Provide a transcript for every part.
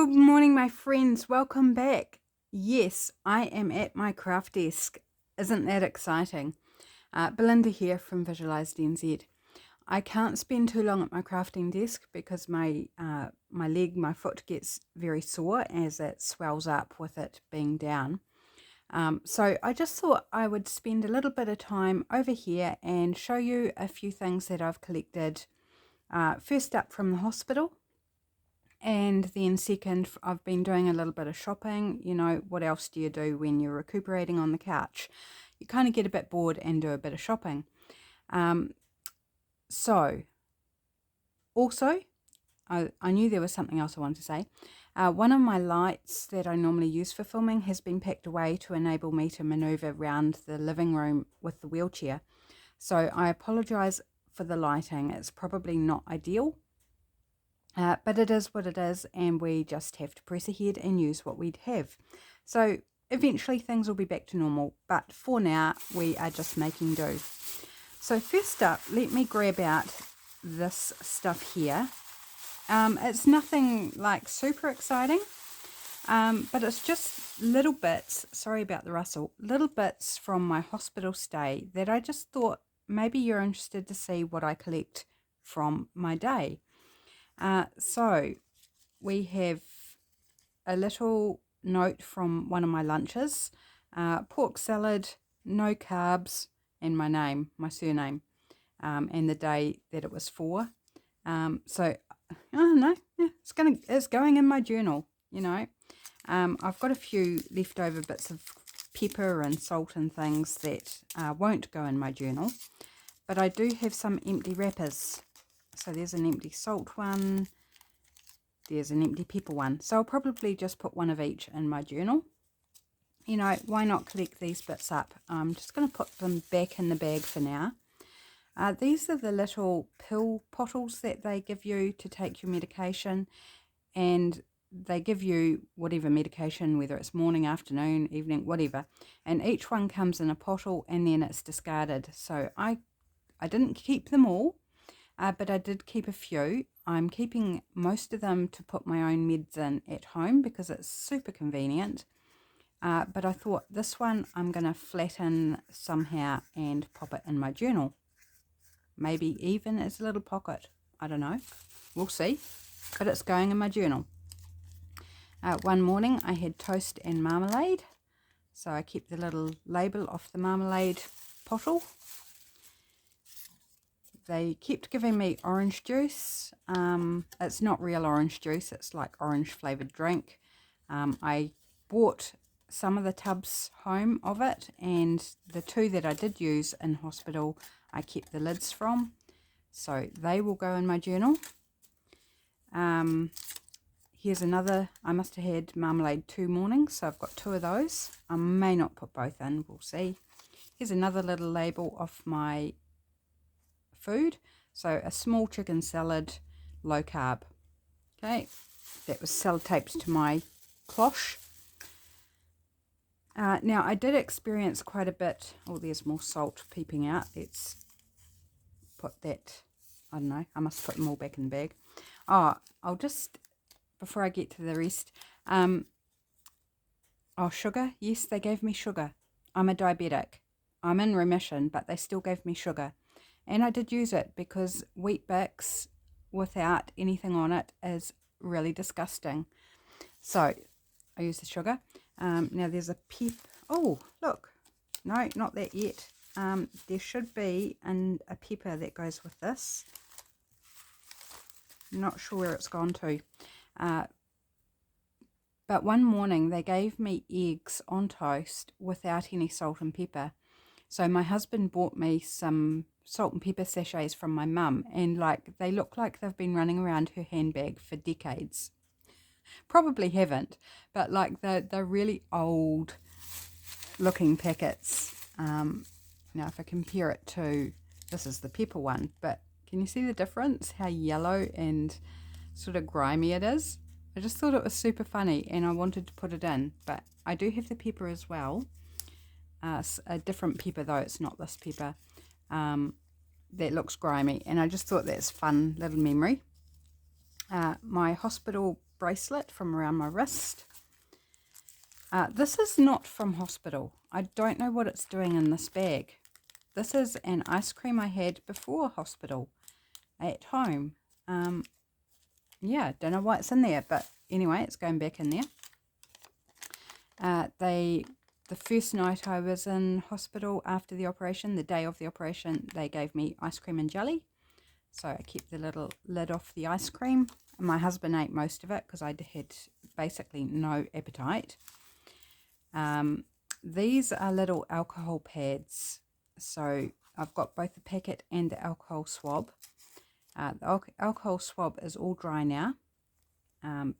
Good morning, my friends. Welcome back. Yes, I am at my craft desk. Isn't that exciting? Belinda here from Visualised NZ. I can't spend too long at my crafting desk because my foot gets very sore as it swells up with it being down. So I just thought I would spend a little bit of time over here and show you a few things that I've collected. First up from the hospital. And then second, I've been doing a little bit of shopping. You know, what else do you do when you're recuperating on the couch? You kind of get a bit bored and do a bit of shopping. So, also, I knew there was something else I wanted to say. One of my lights that I normally use for filming has been packed away to enable me to maneuver around the living room with the wheelchair. So I apologise for the lighting. It's probably not ideal. But it is what it is, and we just have to press ahead and use what we have. So eventually things will be back to normal, but for now we are just making do. So first up, let me grab out this stuff here. It's nothing like super exciting, but it's just little bits, sorry about the rustle, little bits from my hospital stay that I just thought maybe you're interested to see what I collect from my day. So we have a little note from one of my lunches, pork salad, no carbs, and my name, my surname, and the day that it was for. So, oh no, yeah, it's going in my journal, you know. I've got a few leftover bits of pepper and salt and things that won't go in my journal, but I do have some empty wrappers. So there's an empty salt one, there's an empty pepper one. So I'll probably just put one of each in my journal. You know, why not collect these bits up? I'm just going to put them back in the bag for now. These are the little pill bottles that they give you to take your medication, and they give you whatever medication, whether it's morning, afternoon, evening, whatever, and each one comes in a bottle and then it's discarded. So I didn't keep them all. But I did keep a few. I'm keeping most of them to put my own meds in at home because it's super convenient. But I thought this one I'm going to flatten somehow and pop it in my journal. Maybe even as a little pocket. I don't know. We'll see. But it's going in my journal. One morning I had toast and marmalade. So I kept the little label off the marmalade bottle. They kept giving me orange juice. It's not real orange juice. It's like orange flavoured drink. I bought some of the tubs home of it, and the two that I did use in hospital, I kept the lids from. So they will go in my journal. Here's another. I must have had marmalade 2 mornings, so I've got 2 of those. I may not put both in. We'll see. Here's another little label of my food. So a small chicken salad, low carb. Okay, that was sellotaped to my cloche. Now I did experience quite a bit. Oh, there's more salt peeping out. Let's put that, I don't know, I must put them all back in the bag. I'll just, before I get to the rest, sugar. Yes, they gave me sugar. I'm a diabetic. I'm in remission, but they still gave me sugar. And I did use it because wheat Bix without anything on it is really disgusting. So I use the sugar. Now there's a oh, look. No, not that yet. There should be a pepper that goes with this. I'm not sure where it's gone to. But one morning they gave me eggs on toast without any salt and pepper. So my husband bought me some salt and pepper sachets from my mum, and like they look like they've been running around her handbag for decades. Probably haven't, but like they're really old looking packets. Now if I compare it to, this is the pepper one, but can you see the difference, how yellow and sort of grimy it is? I just thought it was super funny and I wanted to put it in, but I do have the pepper as well. A different pepper though, it's not this pepper. That looks grimy, and I just thought that's fun little memory. My hospital bracelet from around my wrist. This is not from hospital. I don't know what it's doing in this bag. This is an ice cream I had before hospital at home. Yeah, don't know why it's in there, but anyway, it's going back in there. The first night I was in hospital after the operation, the day of the operation, they gave me ice cream and jelly. So I kept the little lid off the ice cream. My husband ate most of it because I had basically no appetite. These are little alcohol pads. So I've got both the packet and the alcohol swab. The alcohol swab is all dry now,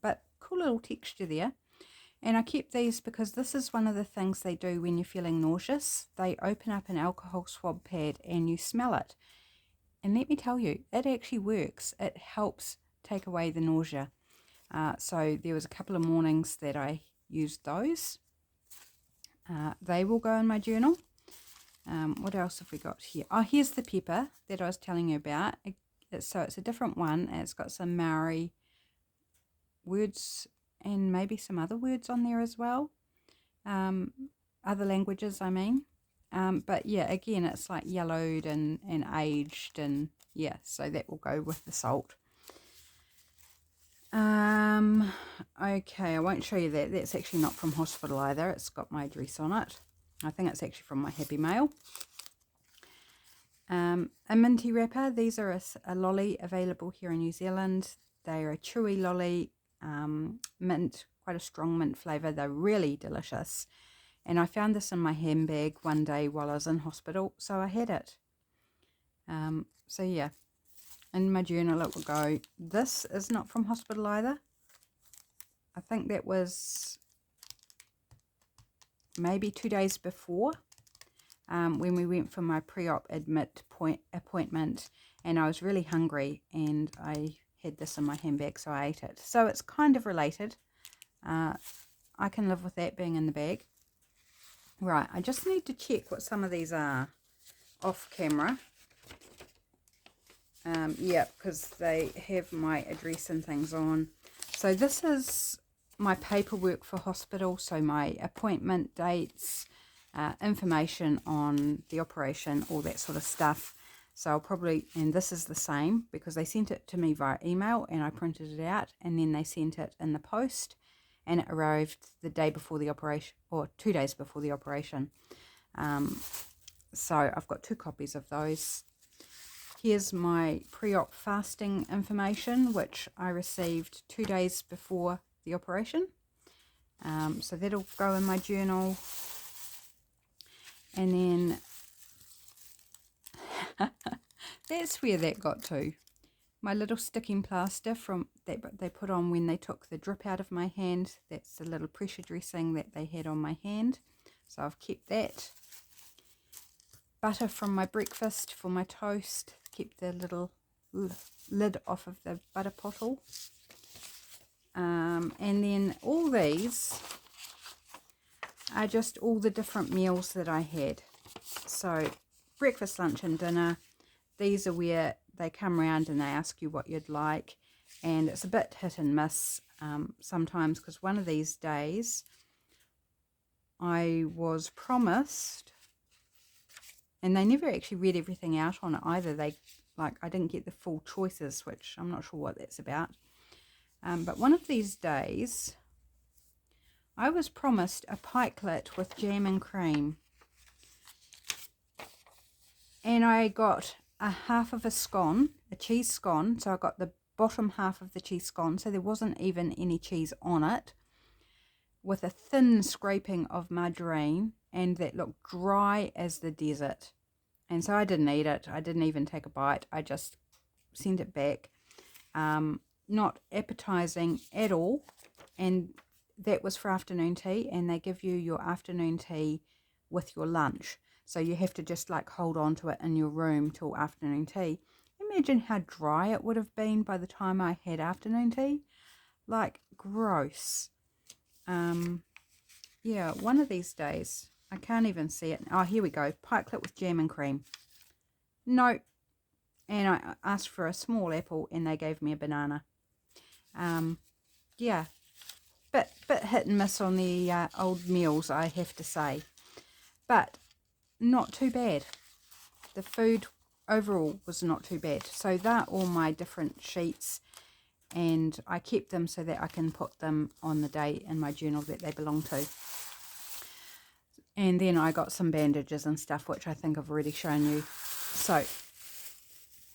but cool little texture there. And I kept these because this is one of the things they do when you're feeling nauseous. They open up an alcohol swab pad and you smell it. And let me tell you, it actually works. It helps take away the nausea. So there was a couple of mornings that I used those. They will go in my journal. What else have we got here? Oh, here's the pepper that I was telling you about. So it's a different one. It's got some Maori words and maybe some other words on there as well. Other languages, I mean. But yeah, again, it's like yellowed and aged, and yeah, so that will go with the salt. Okay, I won't show you that. That's actually not from hospital either. It's got my address on it. I think it's actually from my Happy Mail. A minty wrapper. These are a lolly available here in New Zealand. They are a chewy lolly, mint, quite a strong mint flavour. They're really delicious. And I found this in my handbag one day while I was in hospital, so I had it. So yeah, in my journal it will go. This is not from hospital either. I think that was maybe 2 days before, when we went for my pre-op appointment, and I was really hungry and I had this in my handbag, so I ate it. So it's kind of related. I can live with that being in the bag. Right, I just need to check what some of these are off camera. Yeah, because they have my address and things on. So this is my paperwork for hospital, so my appointment dates, information on the operation, all that sort of stuff. So I'll probably, and this is the same because they sent it to me via email and I printed it out, and then they sent it in the post, and it arrived the day before the operation, or 2 days before the operation. So I've got 2 copies of those. Here's my pre-op fasting information, which I received 2 days before the operation. So that'll go in my journal. And then that's where that got to. My little sticking plaster from that they put on when they took the drip out of my hand. That's the little pressure dressing that they had on my hand. So I've kept that. Butter from my breakfast for my toast. Kept the little lid off of the butter pottle. And then all these are just all the different meals that I had. So breakfast, lunch and dinner. These are where they come around and they ask you what you'd like, and it's a bit hit and miss sometimes, because one of these days I was promised, and they never actually read everything out on it either. I didn't get the full choices, which I'm not sure what that's about. But one of these days I was promised a pikelet with jam and cream, and I got a half of a scone, a cheese scone. So I got the bottom half of the cheese scone, so there wasn't even any cheese on it, with a thin scraping of margarine, and that looked dry as the desert. And so I didn't eat it. I didn't even take a bite. I just sent it back. Not appetizing at all. And that was for afternoon tea, and they give you your afternoon tea with your lunch. So you have to just like hold on to it in your room till afternoon tea. Imagine how dry it would have been by the time I had afternoon tea. Like, gross. Yeah, one of these days. I can't even see it. Oh, here we go. Pikelet with jam and cream. No. And I asked for a small apple and they gave me a banana. yeah, bit hit and miss on the old meals, I have to say. But not too bad. The food overall was not too bad. So they're all my different sheets, and I kept them so that I can put them on the day in my journal that they belong to. And then I got some bandages and stuff, which I think I've already shown you. So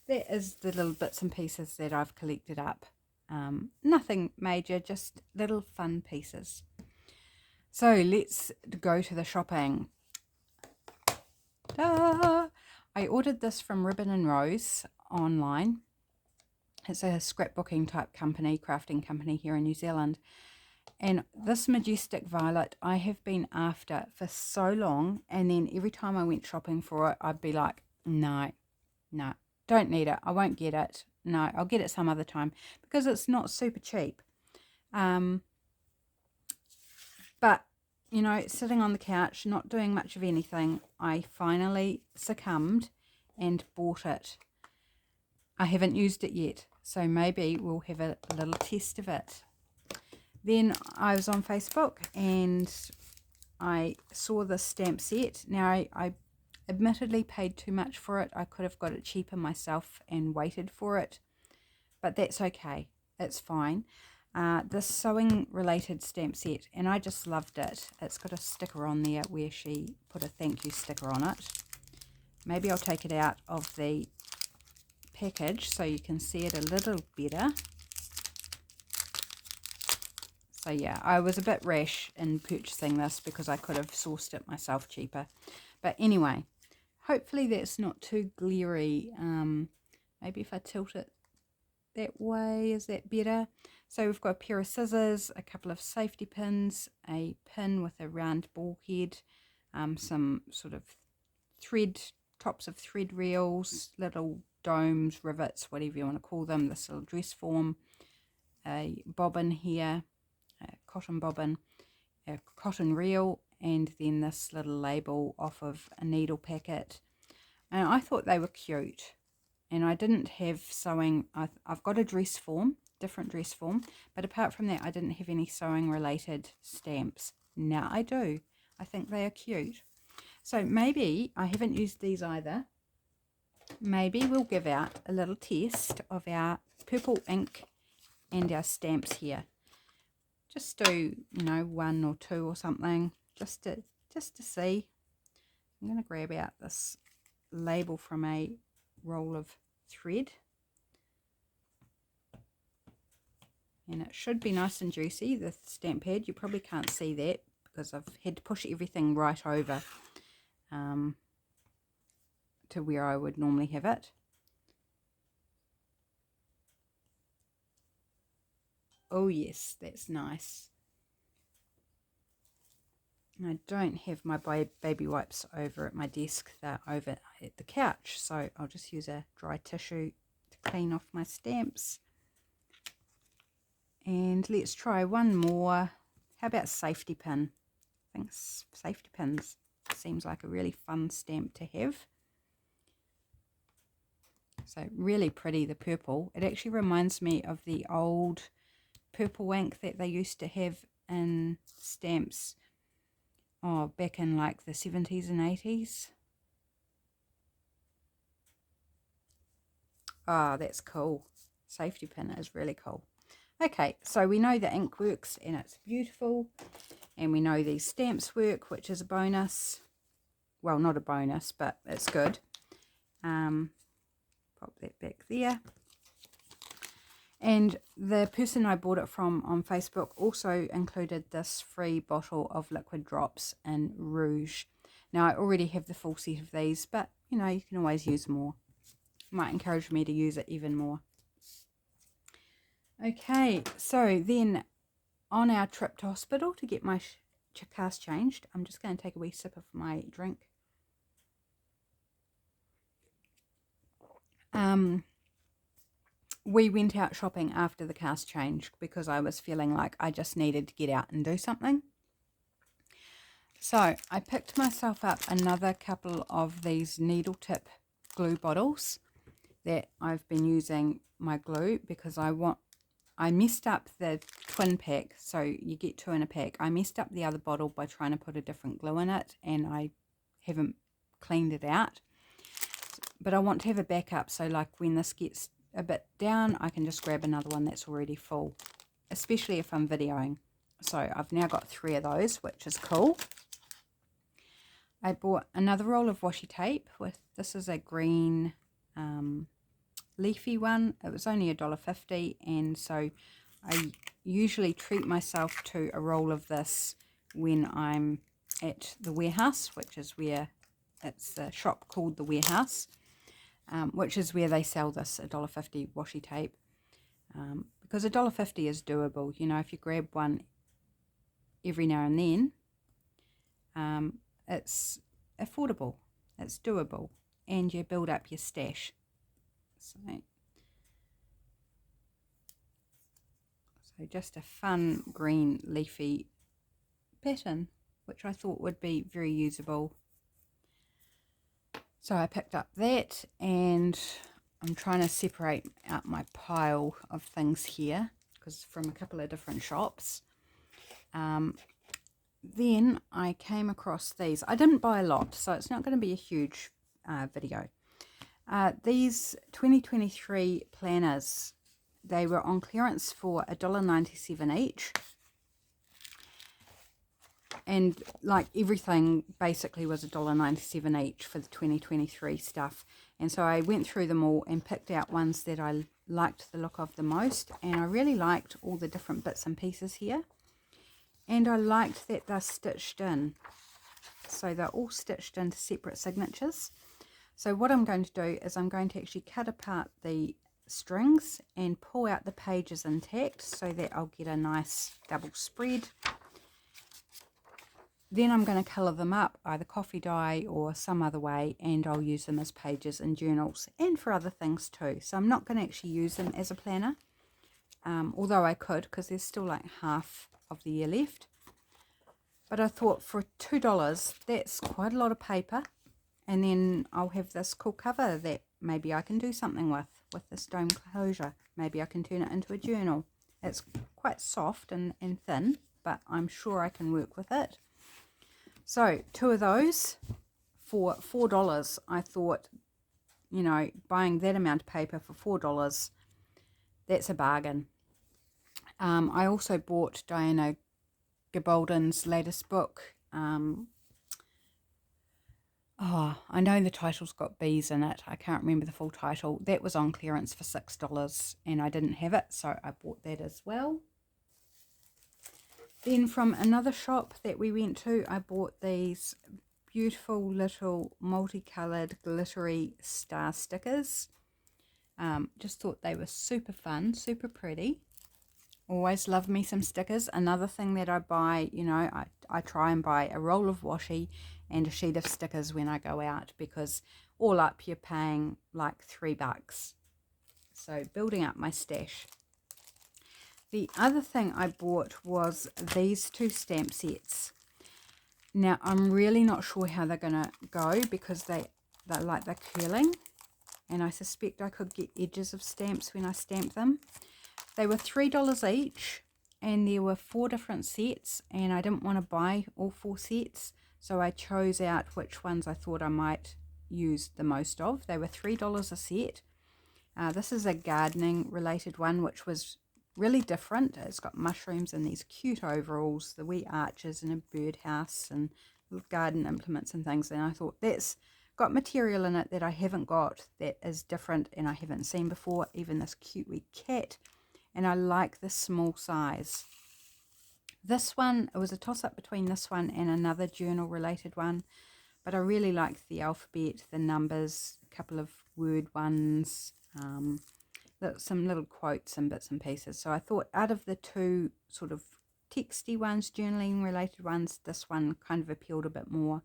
that is the little bits and pieces that I've collected up. Nothing major, just little fun pieces. So let's go to the shopping. Ta-da! I ordered this from Ribbon and Rose online. It's a scrapbooking type company, crafting company here in New Zealand. And this majestic violet I have been after for so long, and then every time I went shopping for it, I'd be like, no, don't need it. I won't get it. No, I'll get it some other time, because it's not super cheap. But, you know, sitting on the couch, not doing much of anything, I finally succumbed and bought it. I haven't used it yet, so maybe we'll have a little test of it. Then I was on Facebook and I saw this stamp set. Now, I admittedly paid too much for it. I could have got it cheaper myself and waited for it, but that's okay. It's fine. This sewing related stamp set, and I just loved it. It's got a sticker on there where she put a thank you sticker on it. Maybe I'll take it out of the package so you can see it a little better. So yeah, I was a bit rash in purchasing this because I could have sourced it myself cheaper. But anyway, hopefully that's not too glary. Maybe if I tilt it that way, is that better? So we've got a pair of scissors, a couple of safety pins, a pin with a round ball head, some sort of thread, tops of thread reels, little domes, rivets, whatever you want to call them, this little dress form, a bobbin here, a cotton bobbin, a cotton reel, and then this little label off of a needle packet. And I thought they were cute. And I didn't have sewing. I've got a dress form, different dress form, but apart from that, I didn't have any sewing related stamps. Now I do. I think they are cute. So maybe, I haven't used these either, maybe we'll give out a little test of our purple ink and our stamps here. Just do, you know, 1 or 2 or something, just to see. I'm going to grab out this label from a roll of thread, and it should be nice and juicy, the stamp pad. You probably can't see that because I've had to push everything right over to where I would normally have it. Oh yes, that's nice. And I don't have my baby wipes over at my desk, they're over at the couch, so I'll just use a dry tissue to clean off my stamps. And let's try one more. How about safety pin? I think safety pins seems like a really fun stamp to have. So really pretty, the purple. It actually reminds me of the old purple ink that they used to have in stamps, oh, back in like the 70s and 80s. Ah, that's cool. Safety pin is really cool. Okay, so we know the ink works and it's beautiful, and we know these stamps work, which is a bonus. Well, not a bonus, but it's good. Pop that back there. And the person I bought it from on Facebook also included this free bottle of liquid drops in rouge. Now, I already have the full set of these, but, you know, you can always use more. Might encourage me to use it even more. Okay, so then on our trip to hospital to get my cast changed, I'm just going to take a wee sip of my drink. We went out shopping after the cast change because I was feeling like I just needed to get out and do something. So I picked myself up another couple of these needle tip glue bottles that I've been using my glue because I want I messed up the twin pack, so you get 2 in a pack. I messed up the other bottle by trying to put a different glue in it, and I haven't cleaned it out. But I want to have a backup, so like when this gets a bit down, I can just grab another one that's already full, especially if I'm videoing. So I've now got 3 of those, which is cool. I bought another roll of washi tape. This is a green leafy one. It was only $1.50, and so I usually treat myself to a roll of this when I'm at the warehouse, which is where it's a shop called the Warehouse, which is where they sell this $1.50 washi tape, because $1.50 is doable. You know, if you grab one every now and then, it's affordable, it's doable, and you build up your stash. So just a fun green leafy pattern, which I thought would be very usable. So I picked up that, and I'm trying to separate out my pile of things here, because from a couple of different shops. Then I came across these. I didn't buy a lot, so it's not going to be a huge video. These 2023 planners, they were on clearance for $1.97 each. And like everything basically was $1.97 each for the 2023 stuff. And so I went through them all and picked out ones that I liked the look of the most. And I really liked all the different bits and pieces here. And I liked that they're stitched in. So they're all stitched into separate signatures. So what I'm going to do is I'm going to actually cut apart the strings and pull out the pages intact so that I'll get a nice double spread. Then I'm going to colour them up, either coffee dye or some other way, and I'll use them as pages in journals and for other things too. So I'm not going to actually use them as a planner, although I could, because there's still like half of the year left. But I thought for $2, that's quite a lot of paper, and then I'll have this cool cover that maybe I can do something with this dome closure. Maybe I can turn it into a journal. It's quite soft and thin, but I'm sure I can work with it. So 2 of those for $4. I thought, you know, buying that amount of paper for $4, that's a bargain. I also bought Diana Gabaldon's latest book. I know the title's got bees in it. I can't remember the full title. That was on clearance for $6 and I didn't have it, so I bought that as well. Then from another shop that we went to, I bought these beautiful little multicoloured glittery star stickers. Just thought they were super fun, super pretty. Always love me some stickers. Another thing that I buy, you know, I try and buy a roll of washi and a sheet of stickers when I go out, because all up you're paying like $3. So building up my stash. The other thing I bought was these 2 stamp sets. Now I'm really not sure how they're going to go, because they're curling, and I suspect I could get edges of stamps when I stamp them. They were $3 each, and there were 4 different sets, and I didn't want to buy all 4 sets, so I chose out which ones I thought I might use the most of. They were $3 a set. This is a gardening related one, which was really different. It's got mushrooms and these cute overalls, the wee arches and a birdhouse and little garden implements and things, and I thought that's got material in it that I haven't got, that is different and I haven't seen before. Even this cute wee cat, and I like the small size. This one, it was a toss-up between this one and another journal related one, but I really liked the alphabet, the numbers, a couple of word ones, some little quotes and bits and pieces. So I thought out of the 2 sort of texty ones, journaling related ones, this one kind of appealed a bit more.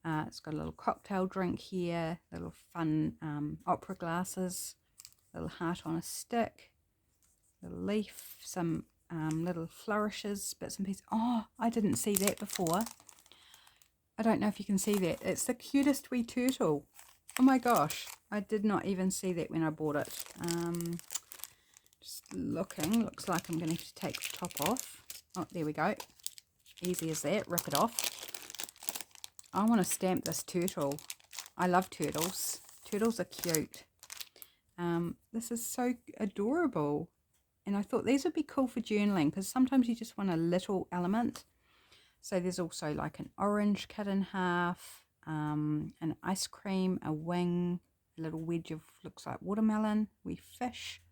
It's got a little cocktail drink here, little fun opera glasses, little heart on a stick, little leaf, some little flourishes, bits and pieces. Oh, I didn't see that before. I don't know if you can see that. It's the cutest wee turtle. Oh my gosh, I did not even see that when I bought it. Just looking, looks like I'm going to have to take the top off. Oh, there we go. Easy as that, rip it off. I want to stamp this turtle. I love turtles. Turtles are cute. This is so adorable. And I thought these would be cool for journaling because sometimes you just want a little element. So there's also like an orange cut in half, an ice cream, a wing, a little wedge of looks like watermelon, wee fish,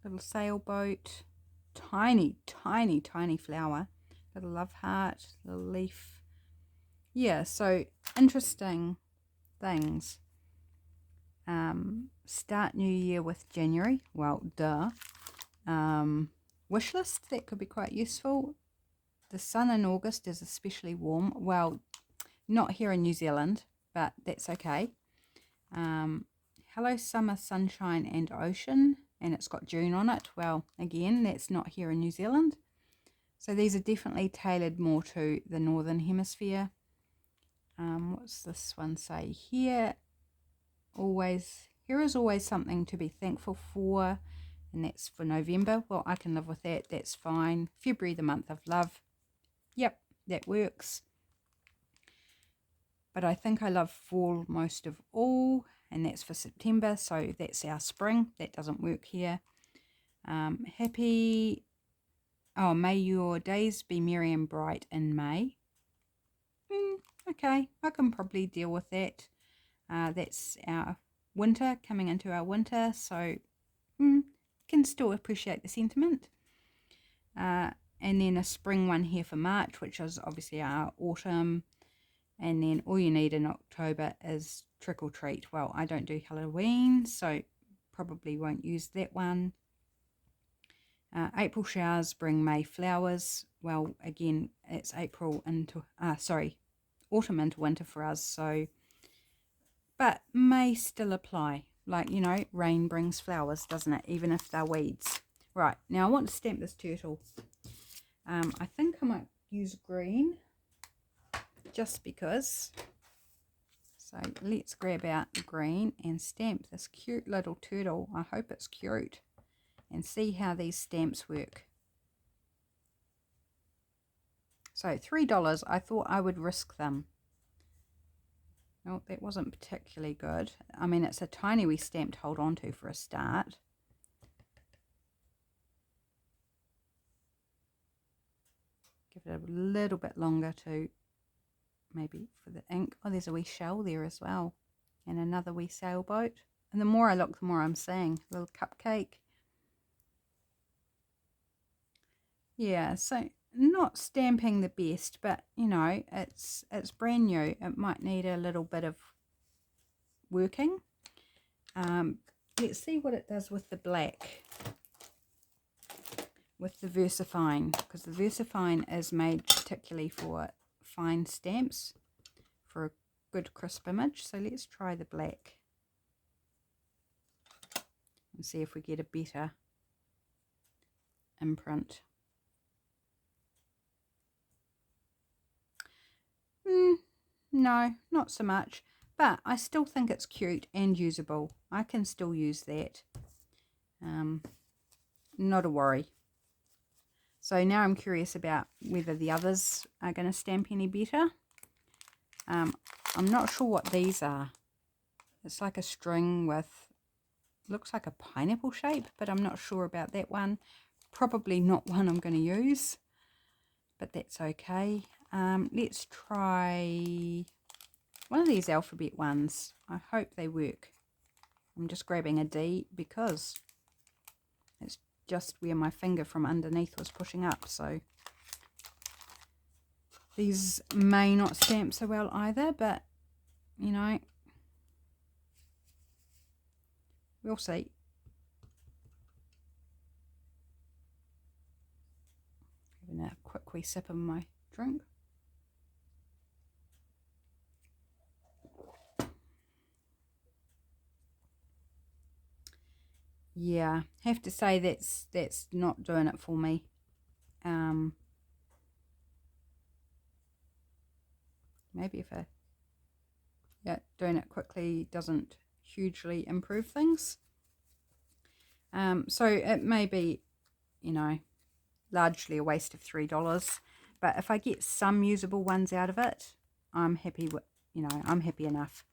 little sailboat, tiny, tiny, tiny flower, little love heart, little leaf. Yeah, so interesting things. Start new year with January. Well, duh. Wish list, that could be quite useful. The sun in August is especially warm. Well, not here in New Zealand, but that's okay. Hello summer, sunshine and ocean, and it's got June on it. Well, again, that's not here in New Zealand. So these are definitely tailored more to the northern hemisphere. What's this one say here? Here is always something to be thankful for, and that's for November. Well, I can live with that. That's fine. February, the month of love. Yep, that works. But I think I love fall most of all, and that's for September, so that's our spring. That doesn't work here. May your days be merry and bright in May. Okay, I can probably deal with that. That's our winter, coming into our winter, so can still appreciate the sentiment. And then a spring one here for March, which is obviously our autumn. And then all you need in October is trick or treat. Well, I don't do Halloween, so probably won't use that one. April showers bring May flowers. Well, again, it's autumn into winter for us, so, but may still apply. Like, you know, rain brings flowers, doesn't it? Even if they're weeds. Right, now I want to stamp this turtle. I think I might use green, just because. So let's grab out the green and stamp this cute little turtle. I hope it's cute. And see how these stamps work. So $3, I thought I would risk them. Oh, that wasn't particularly good. I mean, it's a tiny wee stamp to hold on to for a start. Give it a little bit longer to maybe for the ink. Oh, there's a wee shell there as well. And another wee sailboat. And the more I look, the more I'm seeing. A little cupcake. Yeah, so not stamping the best, but you know, it's brand new. It might need a little bit of working. Let's see what it does with the black, with the VersaFine, because the VersaFine is made particularly for fine stamps for a good crisp image. So let's try the black and see if we get a better imprint. No, not so much, but I still think it's cute and usable. I can still use that. Not a worry. So now I'm curious about whether the others are going to stamp any better. I'm not sure what these are. It's like a string with, looks like a pineapple shape, but I'm not sure about that one. Probably not one I'm going to use, but that's okay. Let's try one of these alphabet ones. I hope they work. I'm just grabbing a D because it's just where my finger from underneath was pushing up. So these may not stamp so well either, but you know, we'll see. Having a quick wee sip of my drink. Yeah, have to say that's not doing it for me. Maybe if doing it quickly doesn't hugely improve things. So it may be, you know, largely a waste of $3, but if I get some usable ones out of it, I'm happy with, you know, I'm happy enough.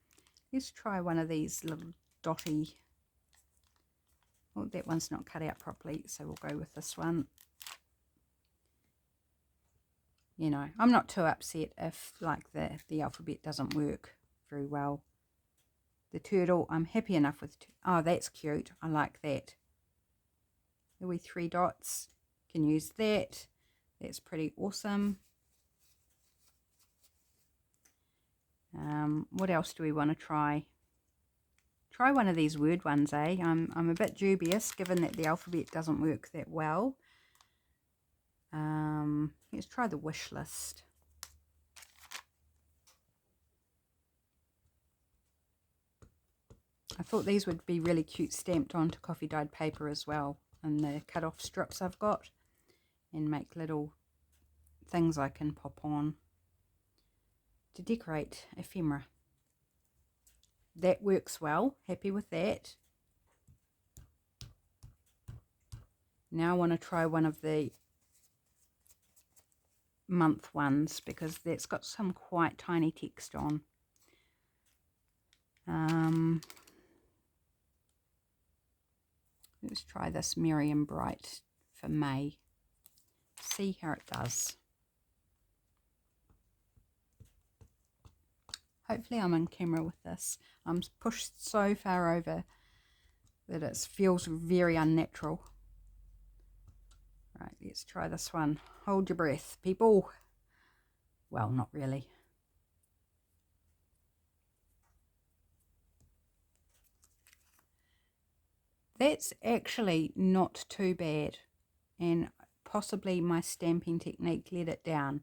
Let's try one of these little dotty. Oh, that one's not cut out properly, so we'll go with this one. You know, I'm not too upset if like the alphabet doesn't work very well. The turtle, I'm happy enough with. Oh, that's cute. I like that. The wee 3 dots. Can use that. That's pretty awesome. What else do we want to try? Try one of these word ones, eh? I'm a bit dubious given that the alphabet doesn't work that well. Let's try the wish list. I thought these would be really cute stamped onto coffee dyed paper as well, and the cut off strips I've got, and make little things I can pop on to decorate ephemera. That works well, happy with that. Now I want to try one of the month ones because that's got some quite tiny text on. Let's try this Merry and Bright for May. See how it does. Hopefully I'm on camera with this. I'm pushed so far over that it feels very unnatural. Right, let's try this one. Hold your breath, people. Well, not really. That's actually not too bad, and possibly my stamping technique let it down.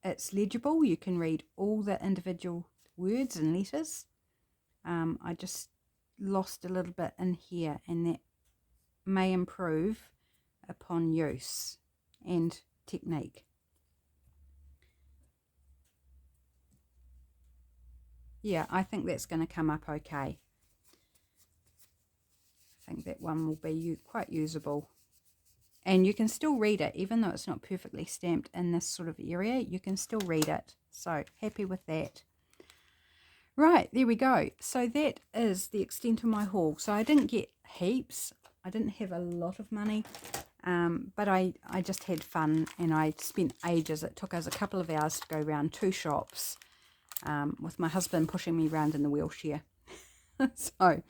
It's legible. You can read all the individual words and letters. I just lost a little bit in here, and that may improve upon use and technique. Yeah, I think that's going to come up okay. I think that one will be quite usable. And you can still read it, even though it's not perfectly stamped in this sort of area, you can still read it. So happy with that. Right, there we go. So that is the extent of my haul. So I didn't get heaps. I didn't have a lot of money, but I just had fun, and I spent ages. It took us a couple of hours to go around 2 shops with my husband pushing me around in the wheelchair. So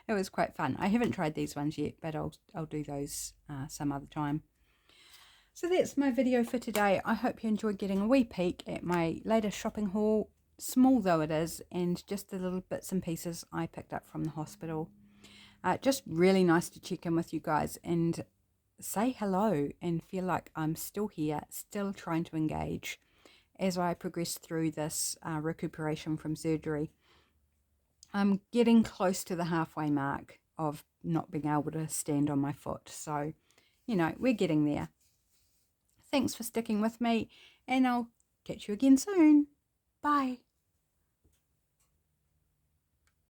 it was quite fun. I haven't tried these ones yet, but I'll do those some other time. So that's my video for today. I hope you enjoyed getting a wee peek at my latest shopping haul, small though it is, and just the little bits and pieces I picked up from the hospital. Just really nice to check in with you guys and say hello and feel like I'm still here, still trying to engage as I progress through this recuperation from surgery. I'm getting close to the halfway mark of not being able to stand on my foot. So, you know, we're getting there. Thanks for sticking with me, and I'll catch you again soon. Bye.